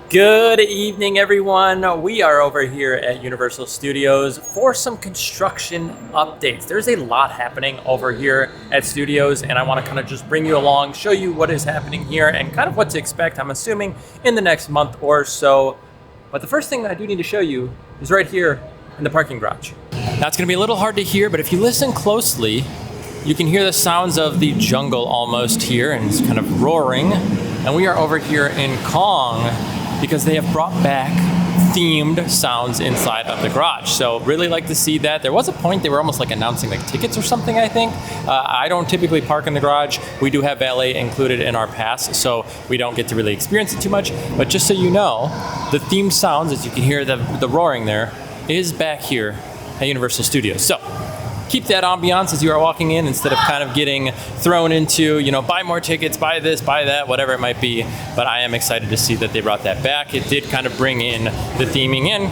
Good evening, everyone. We are over here at Universal Studios for some construction updates. There's a lot happening over here at Studios, and I want to kind of just bring you along, show you what is happening here and kind of what to expect, I'm assuming, in the next month or so. But the first thing that I do need to show you is right here in the parking garage. Now, it's going to be a little hard to hear, but if you listen closely, you can hear the sounds of the jungle almost here, and it's kind of roaring. And we are over here in Kong, because they have brought back themed sounds inside of the garage. So really like to see that. There was a point they were almost like announcing like tickets or something, I think. I don't typically park in the garage. We do have valet included in our pass, so we don't get to really experience it too much. But just so you know, the themed sounds, as you can hear the roaring there, is back here at Universal Studios. So keep that ambiance as you are walking in instead of kind of getting thrown into, you know, buy more tickets, buy this, buy that, whatever it might be. But I am excited to see that they brought that back. It did kind of bring in the theming in.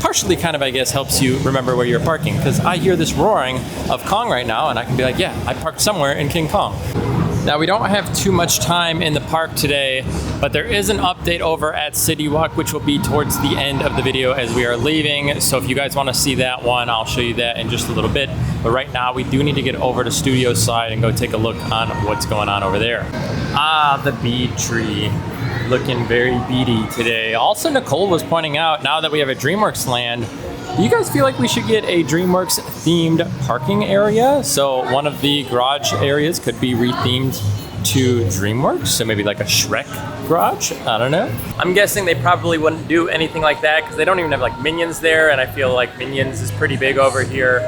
Partially kind of, I guess, helps you remember where you're parking, because I hear this roaring of Kong right now and I can be like, yeah, I parked somewhere in King Kong. Now, we don't have too much time in the park today, but there is an update over at CityWalk, which will be towards the end of the video as we are leaving. So if you guys want to see that one, I'll show you that in just a little bit. But right now, we do need to get over to Studio side and go take a look on what's going on over there. Ah, the bead tree. Looking very beady today. Also, Nicole was pointing out, now that we have a DreamWorks land, do you guys feel like we should get a DreamWorks themed parking area? So one of the garage areas could be rethemed to DreamWorks, so maybe like a Shrek garage? I don't know. I'm guessing they probably wouldn't do anything like that because they don't even have like Minions there, and I feel like Minions is pretty big over here.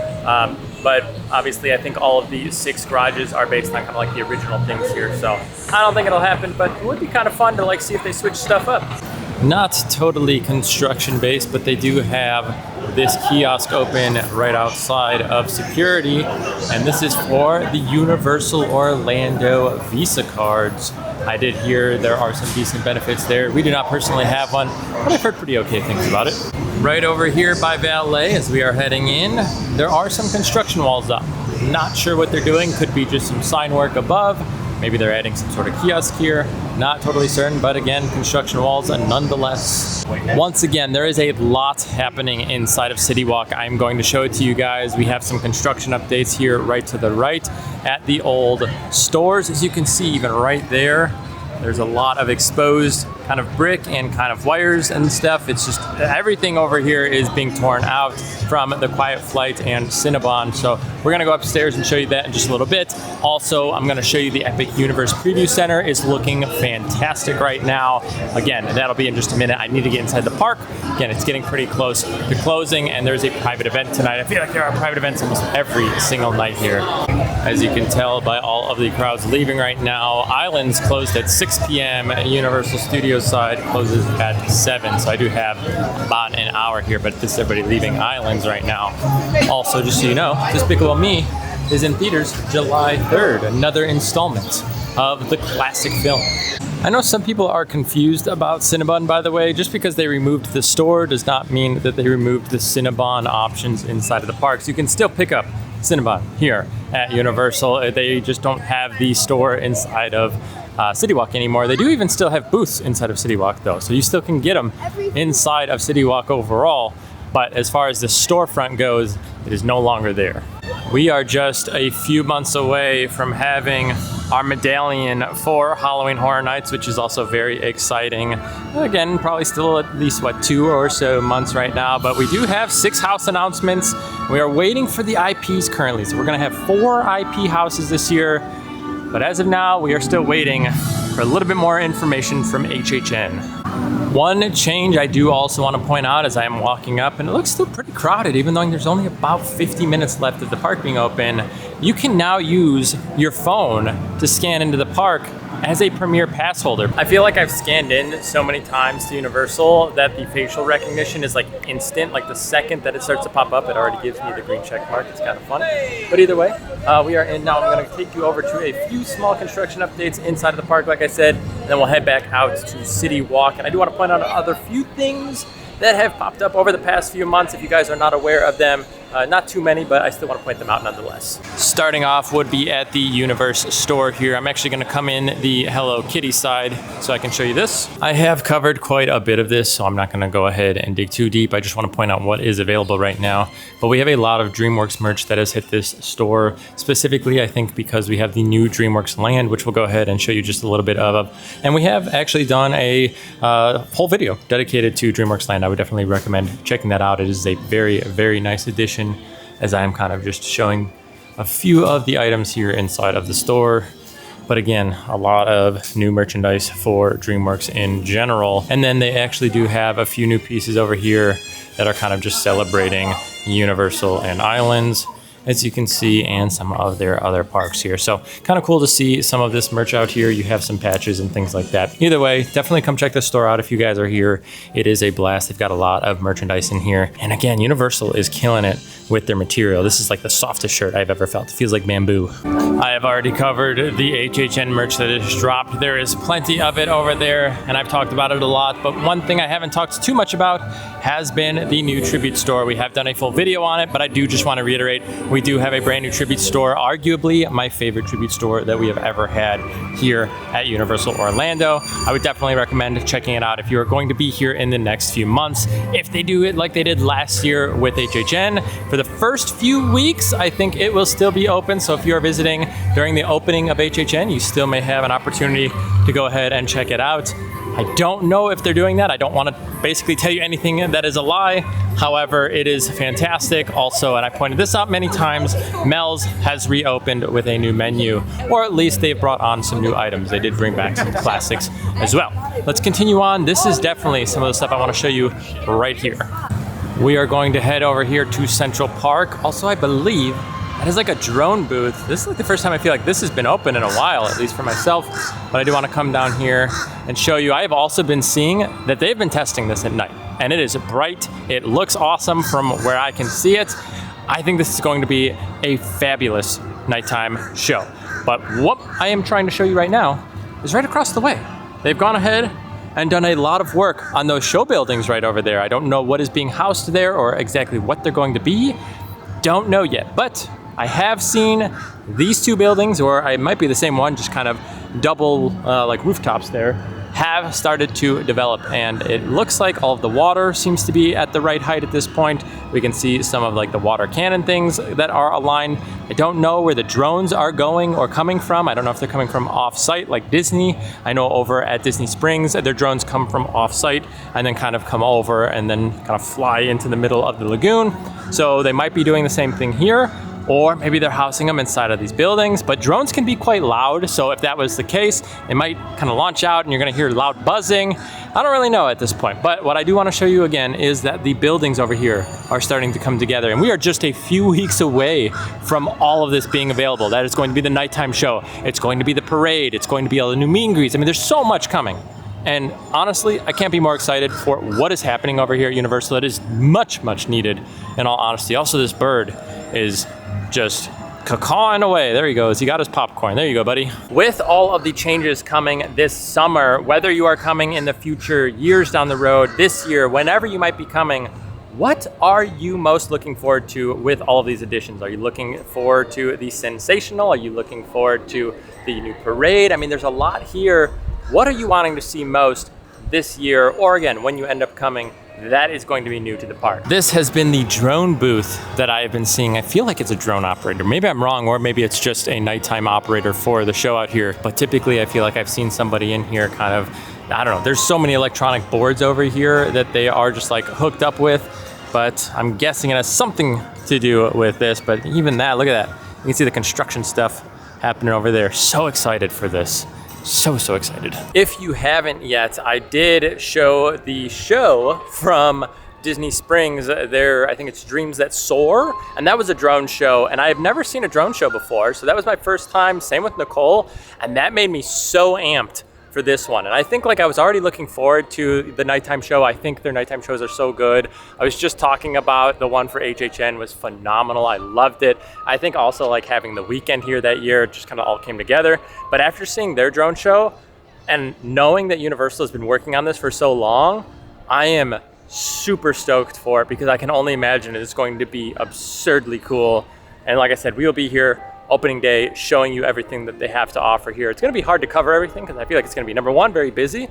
But obviously I think all of the 6 garages are based on kind of like the original things here, so I don't think it'll happen, but it would be kind of fun to like see if they switch stuff up. Not totally construction based, but they do have this kiosk open right outside of security, and this is for the Universal Orlando Visa cards. I did hear there are some decent benefits there. We do not personally have one, but I've heard pretty okay things about it. Right over here by valet, as we are heading in, there are some construction walls up. Not sure what they're doing. Could be just some sign work above. Maybe they're adding some sort of kiosk here. Not totally certain, but again, construction walls nonetheless. Once again, there is a lot happening inside of CityWalk. I'm going to show it to you guys. We have some construction updates here right to the right at the old stores. As you can see, even right there, there's a lot of exposed kind of brick and kind of wires and stuff. It's just everything over here is being torn out from the Quiet Flight and Cinnabon. So we're gonna go upstairs and show you that in just a little bit. Also, I'm gonna show you the Epic Universe Preview Center is looking fantastic right now. Again, that'll be in just a minute. I need to get inside the park. Again, it's getting pretty close to closing, and there's a private event tonight. I feel like there are private events almost every single night here. As you can tell by all of the crowds leaving right now, Islands closed at 6 p.m. Universal Studios side closes at 7, so I do have about an hour here, but this is everybody leaving Islands right now. Also, just so you know, Despicable Me is in theaters July 3rd, another installment of the classic film. I know some people are confused about Cinnabon, by the way. Just because they removed the store does not mean that they removed the Cinnabon options inside of the parks. You can still pick up Cinnabon here at Universal. They just don't have the store inside of CityWalk anymore. They do even still have booths inside of CityWalk though, so you still can get them inside of CityWalk overall, but as far as the storefront goes, it is no longer there. We are just a few months away from having our medallion for Halloween Horror Nights, which is also very exciting. Again, probably still at least, 2 or so months right now, but we do have 6 house announcements. We are waiting for the IPs currently, so we're gonna have 4 IP houses this year, but as of now, we are still waiting for a little bit more information from HHN. One change I do also want to point out as I am walking up, and it looks still pretty crowded, even though there's only about 50 minutes left of the park being open, you can now use your phone to scan into the park as a Premier Pass holder. I feel like I've scanned in so many times to Universal that the facial recognition is like instant. Like the second that it starts to pop up, it already gives me the green check mark. It's kind of fun. But either way, we are in now. I'm going to take you over to a few small construction updates inside of the park, like I said, and then we'll head back out to CityWalk. And I do want to point out other few things that have popped up over the past few months. If you guys are not aware of them, not too many, but I still want to point them out nonetheless. Starting off would be at the Universal store here. I'm actually going to come in the Hello Kitty side so I can show you this. I have covered quite a bit of this, so I'm not going to go ahead and dig too deep. I just want to point out what is available right now. But we have a lot of DreamWorks merch that has hit this store. Specifically, I think because we have the new DreamWorks Land, which we'll go ahead and show you just a little bit of. And we have actually done a whole video dedicated to DreamWorks Land. I would definitely recommend checking that out. It is a very, very nice addition, as I am kind of just showing a few of the items here inside of the store. But again, a lot of new merchandise for DreamWorks in general. And then they actually do have a few new pieces over here that are kind of just celebrating Universal and Islands, as you can see, and some of their other parks here. So kind of cool to see some of this merch out here. You have some patches and things like that. Either way, definitely come check the store out if you guys are here. It is a blast. They've got a lot of merchandise in here. And again, Universal is killing it with their material. This is like the softest shirt I've ever felt. It feels like bamboo. I have already covered the HHN merch that is dropped. There is plenty of it over there, and I've talked about it a lot. But one thing I haven't talked too much about has been the new tribute store. We have done a full video on it, but I do just want to reiterate, we do have a brand new tribute store, arguably my favorite tribute store that we have ever had here at Universal Orlando. I would definitely recommend checking it out if you are going to be here in the next few months. If they do it like they did last year with HHN, for the first few weeks, I think it will still be open. So if you are visiting during the opening of HHN, you still may have an opportunity to go ahead and check it out. I don't know if they're doing that. I don't want to basically tell you anything that is a lie. However, it is fantastic. Also, and I pointed this out many times, Mel's has reopened with a new menu, or at least they've brought on some new items. They did bring back some classics as well. Let's continue on. This is definitely some of the stuff I want to show you right here. We are going to head over here to Central Park. Also, I believe that is like a drone booth. This is like the first time I feel like this has been open in a while, at least for myself. But I do want to come down here and show you. I have also been seeing that they've been testing this at night, and it is bright. It looks awesome from where I can see it. I think this is going to be a fabulous nighttime show. But what I am trying to show you right now is right across the way. They've gone ahead and done a lot of work on those show buildings right over there. I don't know what is being housed there or exactly what they're going to be. Don't know yet, but I have seen these two buildings, or it might be the same one, just kind of double like rooftops there, have started to develop, and it looks like all of the water seems to be at the right height at this point. We can see some of like the water cannon things that are aligned. I don't know where the drones are going or coming from. I don't know if they're coming from off-site like Disney. I know over at Disney Springs, their drones come from off-site and then kind of come over and then kind of fly into the middle of the lagoon. So they might be doing the same thing here. Or maybe they're housing them inside of these buildings, but drones can be quite loud. So if that was the case, they might kind of launch out and you're gonna hear loud buzzing. I don't really know at this point, but what I do wanna show you again is that the buildings over here are starting to come together, and we are just a few weeks away from all of this being available. That is going to be the nighttime show. It's going to be the parade. It's going to be all the new meet and greets. I mean, there's so much coming. And honestly, I can't be more excited for what is happening over here at Universal. It is much, much needed, in all honesty. Also, this bird is just cawing away. There he goes. He got his popcorn. There you go, buddy. With all of the changes coming this summer, whether you are coming in the future, years down the road, this year, whenever you might be coming, what are you most looking forward to with all of these additions? Are you looking forward to the sensational? Are you looking forward to the new parade? I mean, there's a lot here. What are you wanting to see most this year, or again, when you end up coming, that is going to be new to the park? This has been the drone booth that I have been seeing. I feel like it's a drone operator. Maybe I'm wrong, or maybe it's just a nighttime operator for the show out here. But typically I feel like I've seen somebody in here kind of, I don't know, there's so many electronic boards over here that they are just like hooked up with, but I'm guessing it has something to do with this. But even that, look at that. You can see the construction stuff happening over there. So excited for this. So excited. If you haven't yet, I did show the show from Disney Springs there. I think it's Dreams That Soar, and that was a drone show, and I have never seen a drone show before, so that was my first time. Same with Nicole, and that made me so amped for this one. And I think like I was already looking forward to the nighttime show. I think their nighttime shows are so good. I was just talking about the one for HHN was phenomenal. I loved it. I think also like having the weekend here that year just kind of all came together. But after seeing their drone show and knowing that Universal has been working on this for so long, I am super stoked for it because I can only imagine it's going to be absurdly cool. And like I said, we will be here opening day showing you everything that they have to offer here. It's going to be hard to cover everything because I feel like it's going to be, number one, very busy,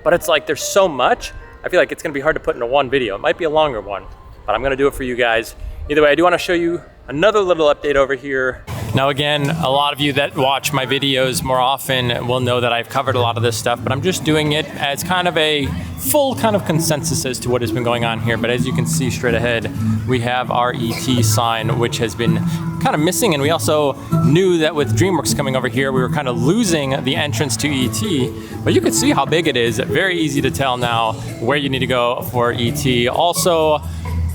but it's like there's so much. I feel like it's going to be hard to put into one video. It might be a longer one, but I'm going to do it for you guys. Either way, I do want to show you another little update over here. Now again, a lot of you that watch my videos more often will know that I've covered a lot of this stuff, but I'm just doing it as kind of a full kind of consensus as to what has been going on here. But as you can see straight ahead, we have our ET sign, which has been kind of missing. And we also knew that with DreamWorks coming over here, we were kind of losing the entrance to ET. But you can see how big it is. Very easy to tell now where you need to go for ET. Also,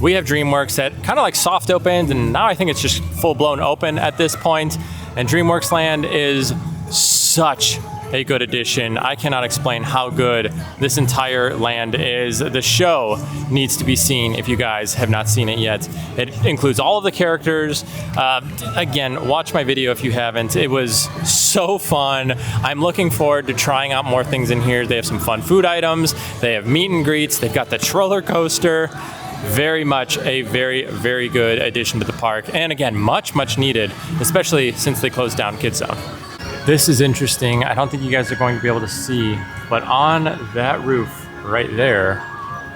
we have DreamWorks that kind of like soft opened, and now I think it's just full-blown open at this point. And DreamWorks Land is such a good addition. I cannot explain how good this entire land is. The show needs to be seen if you guys have not seen it yet. It includes all of the characters. Again, watch my video if you haven't. It was so fun. I'm looking forward to trying out more things in here. They have some fun food items. They have meet and greets. They've got the roller coaster. Very much a very, very good addition to the park. And again, much, much needed, especially since they closed down Kids Zone. This is interesting. I don't think you guys are going to be able to see, but on that roof right there,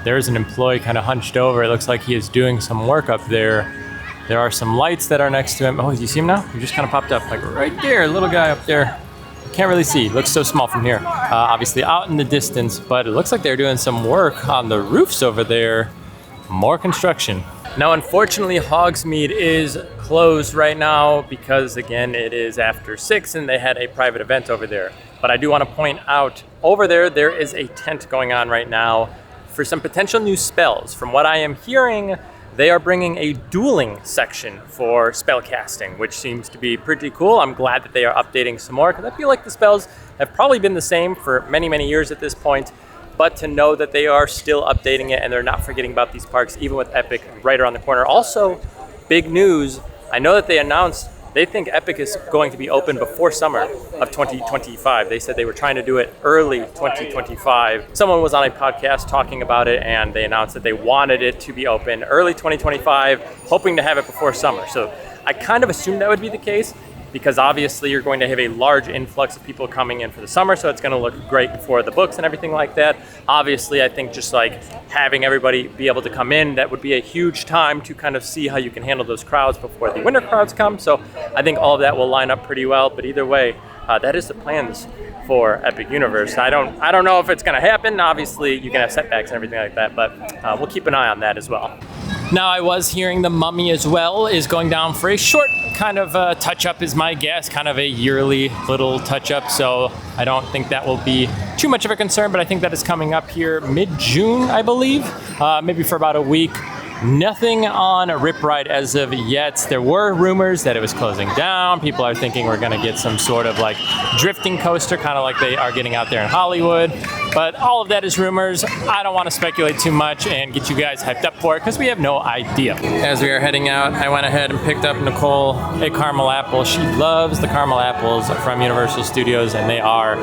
there's an employee kind of hunched over. It looks like he is doing some work up there. There are some lights that are next to him. Oh, do you see him now? He just kind of popped up, like right there, little guy up there. Can't really see, looks so small from here. Obviously out in the distance, but it looks like they're doing some work on the roofs over there. More construction. Now, unfortunately, Hogsmeade is closed right now because, again, it is after 6 and they had a private event over there. But I do want to point out, over there, there is a tent going on right now for some potential new spells. From what I am hearing, they are bringing a dueling section for spell casting, which seems to be pretty cool. I'm glad that they are updating some more because I feel like the spells have probably been the same for many, many years at this point. But to know that they are still updating it and they're not forgetting about these parks, even with Epic right around the corner. Also, big news, I know that they announced they think Epic is going to be open before summer of 2025. They said they were trying to do it early 2025. Someone was on a podcast talking about it and they announced that they wanted it to be open early 2025, hoping to have it before summer. So I kind of assumed that would be the case, because obviously you're going to have a large influx of people coming in for the summer, so it's going to look great for the books and everything like that. Obviously, I think just like having everybody be able to come in, that would be a huge time to kind of see how you can handle those crowds before the winter crowds come. So I think all of that will line up pretty well, but either way, that is the plans for Epic Universe. I don't know if it's going to happen. Obviously, you can have setbacks and everything like that, but we'll keep an eye on that as well. Now, I was hearing The Mummy as well is going down for a short kind of touch-up is my guess, kind of a yearly little touch-up, so I don't think that will be too much of a concern, but I think that is coming up here mid-June, I believe, maybe for about a week. Nothing on Rip Ride as of yet. There were rumors that it was closing down. People are thinking we're gonna get some sort of like drifting coaster, kind of like they are getting out there in Hollywood. But all of that is rumors. I don't want to speculate too much and get you guys hyped up for it because we have no idea. As we are heading out, I went ahead and picked up Nicole a caramel apple. She loves the caramel apples from Universal Studios and they are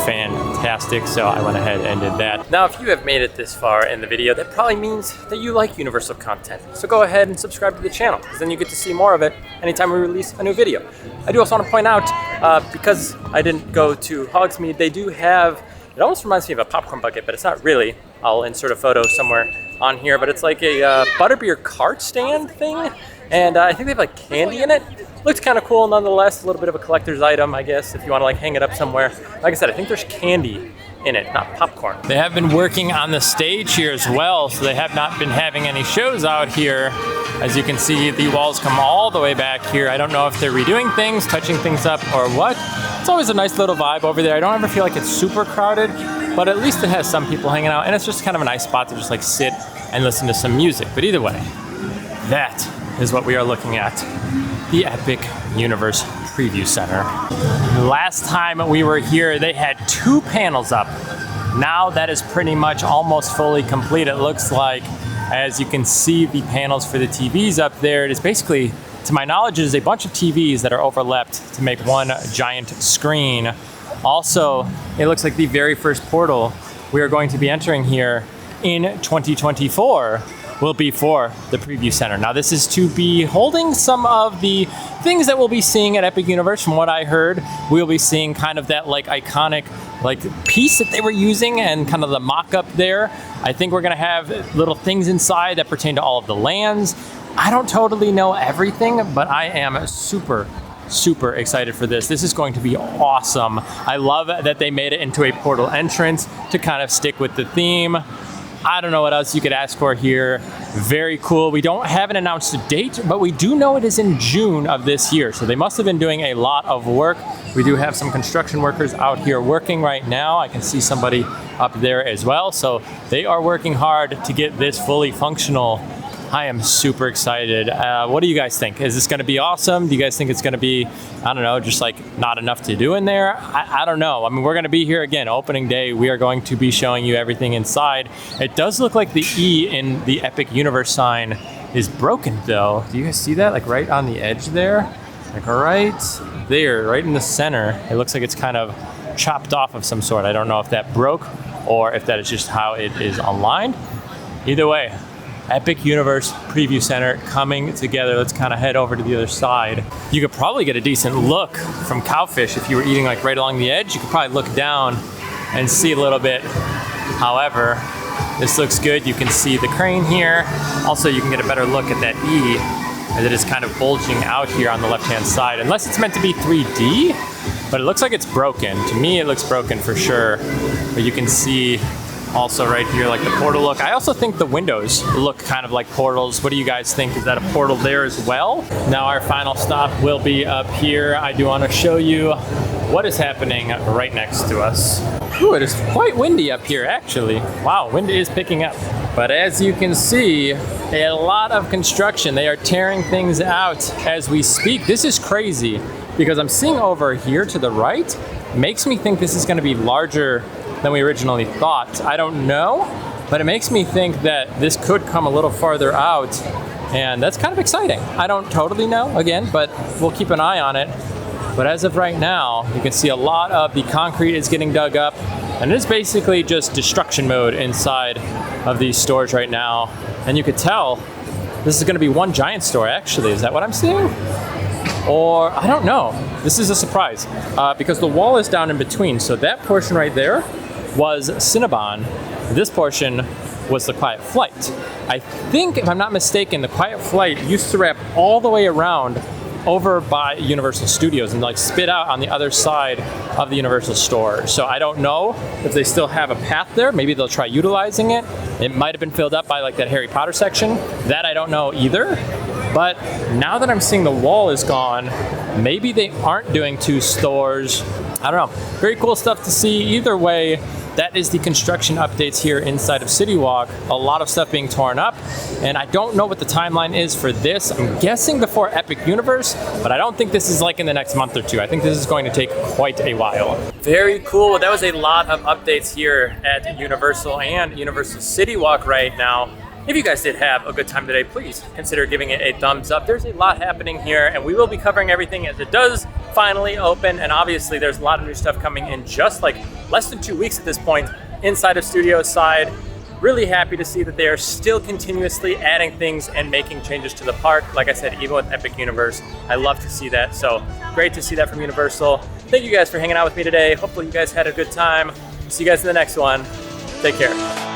fantastic. So I went ahead and did that. Now, if you have made it this far in the video, that probably means that you like Universal content. So go ahead and subscribe to the channel because then you get to see more of it anytime we release a new video. I do also want to point out, because I didn't go to Hogsmeade, they do have, it almost reminds me of a popcorn bucket, but it's not really. I'll insert a photo somewhere on here, but it's like a butterbeer cart stand thing, and I think they have like candy in it. Looks kind of cool nonetheless, a little bit of a collector's item, I guess, if you want to like hang it up somewhere. Like I said, I think there's candy in it, not popcorn. They have been working on the stage here as well, so they have not been having any shows out here. As you can see, the walls come all the way back here. I don't know if they're redoing things, touching things up, or what. It's always a nice little vibe over there. I don't ever feel like it's super crowded, but at least it has some people hanging out, and it's just kind of a nice spot to just like sit and listen to some music. But either way, that is what we are looking at. The Epic Universe Preview Center. Last time we were here, they had 2 panels up. Now that is pretty much almost fully complete, it looks like. As you can see, the panels for the TVs up there, it is basically, to my knowledge, it is a bunch of TVs that are overlapped to make one giant screen. Also, it looks like the very first portal we are going to be entering here in 2024 will be for the preview center. Now this is to be holding some of the things that we'll be seeing at Epic Universe. From what I heard, we'll be seeing kind of that like iconic like piece that they were using and kind of the mock-up there. I think we're gonna have little things inside that pertain to all of the lands. I don't totally know everything, but I am super excited for this. This is going to be awesome. I love that they made it into a portal entrance to kind of stick with the theme. I don't know what else you could ask for here. Very cool. We don't have an announced date, but we do know it is in June of this year. So they must have been doing a lot of work. We do have some construction workers out here working right now. I can see somebody up there as well. So they are working hard to get this fully functional. I am super excited. What do you guys think? Is this going to be awesome? Do you guys think it's going to be, I don't know, just like not enough to do in there? I don't know. I mean, we're going to be here again, opening day. We are going to be showing you everything inside. It does look like the E in the Epic Universe sign is broken though. Do you guys see that? Like right on the edge there? Like right there, right in the center. It looks like it's kind of chopped off of some sort. I don't know if that broke or if that is just how it is aligned. Either way, Epic Universe Preview Center coming together. Let's kind of head over to the other side. You could probably get a decent look from Cowfish if you were eating like right along the edge. You could probably look down and see a little bit. However, this looks good. You can see the crane here. Also, you can get a better look at that E as it is kind of bulging out here on the left-hand side. Unless it's meant to be 3D, but it looks like it's broken. To me, it looks broken for sure. But you can see also right here, like the portal look. I also think the windows look kind of like portals. What do you guys think? Is that a portal there as well? Now our final stop will be up here. I do want to show you what is happening right next to us. Ooh, it is quite windy up here actually. Wow, wind is picking up. But as you can see, a lot of construction. They are tearing things out as we speak. This is crazy because I'm seeing over here to the right, makes me think this is going to be larger than we originally thought. I don't know, but it makes me think that this could come a little farther out, and that's kind of exciting. I don't totally know, again, but we'll keep an eye on it. But as of right now, you can see a lot of the concrete is getting dug up, and it's basically just destruction mode inside of these stores right now. And you could tell this is going to be one giant store, actually. Is that what I'm seeing? Or, I don't know. This is a surprise because the wall is down in between. So that portion right there was Cinnabon. This portion was the Quiet Flight. I think, if I'm not mistaken, the Quiet Flight used to wrap all the way around over by Universal Studios and like spit out on the other side of the Universal store. So I don't know if they still have a path there. Maybe they'll try utilizing it. It might have been filled up by like that Harry Potter section. That I don't know either. But now that I'm seeing the wall is gone, maybe they aren't doing two stores. I don't know. Very cool stuff to see. Either way, that is the construction updates here inside of CityWalk. A lot of stuff being torn up, and I don't know what the timeline is for this. I'm guessing before Epic Universe, but I don't think this is like in the next month or two. I think this is going to take quite a while. Very cool. That was a lot of updates here at Universal and Universal CityWalk right now. If you guys did have a good time today, please consider giving it a thumbs up. There's a lot happening here, and we will be covering everything as it does finally open. And obviously, there's a lot of new stuff coming in just like less than 2 weeks at this point inside of Studios side. Really happy to see that they are still continuously adding things and making changes to the park. Like I said, even with Epic Universe, I love to see that. So great to see that from Universal. Thank you guys for hanging out with me today. Hopefully you guys had a good time. See you guys in the next one. Take care.